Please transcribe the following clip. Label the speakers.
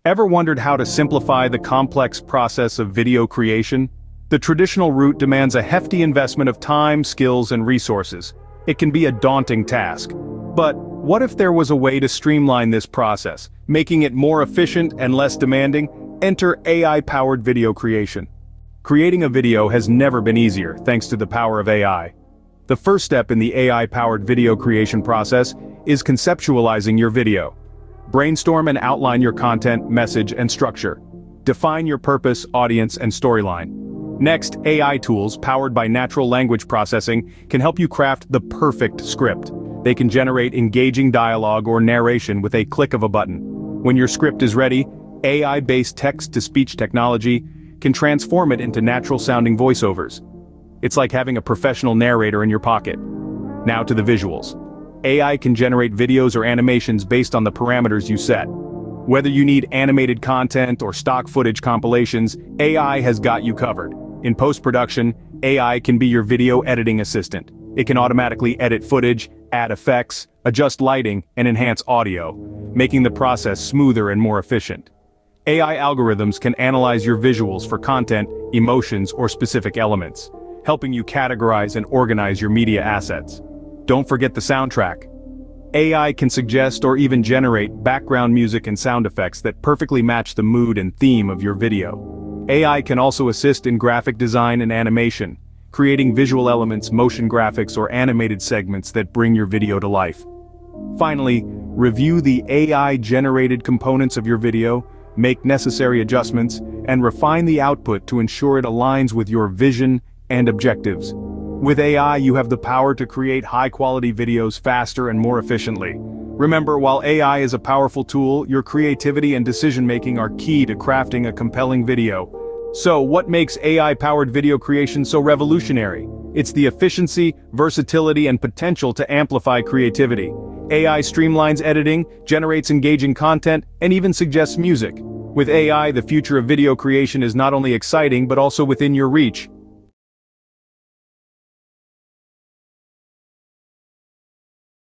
Speaker 1: Ever wondered how to simplify the complex process of video creation? The traditional route demands a hefty investment of time, skills, and resources. It can be a daunting task. But what if there was a way to streamline this process, making it more efficient and less demanding? Enter AI-powered video creation. Creating a video has never been easier, thanks to the power of AI. The first step in the AI-powered video creation process is conceptualizing your video. Brainstorm and outline your content, message, and structure. Define your purpose, audience, and storyline. Next, AI tools, powered by natural language processing, can help you craft the perfect script. They can generate engaging dialogue or narration with a click of a button. When your script is ready, AI-based text-to-speech technology can transform it into natural-sounding voiceovers. It's like having a professional narrator in your pocket. Now to the visuals. AI can generate videos or animations based on the parameters you set. Whether you need animated content or stock footage compilations, AI has got you covered. In post-production, AI can be your video editing assistant. It can automatically edit footage, add effects, adjust lighting, and enhance audio, making the process smoother and more efficient. AI algorithms can analyze your visuals for content, emotions, or specific elements, helping you categorize and organize your media assets. Don't forget the soundtrack. AI can suggest or even generate background music and sound effects that perfectly match the mood and theme of your video. AI can also assist in graphic design and animation, creating visual elements, motion graphics, or animated segments that bring your video to life. Finally, review the AI-generated components of your video, make necessary adjustments, and refine the output to ensure it aligns with your vision and objectives. With AI, you have the power to create high-quality videos faster and more efficiently. Remember, while AI is a powerful tool, your creativity and decision-making are key to crafting a compelling video. So, what makes AI-powered video creation so revolutionary? It's the efficiency, versatility, and potential to amplify creativity. AI streamlines editing, generates engaging content, and even suggests music. With AI, the future of video creation is not only exciting but also within your reach.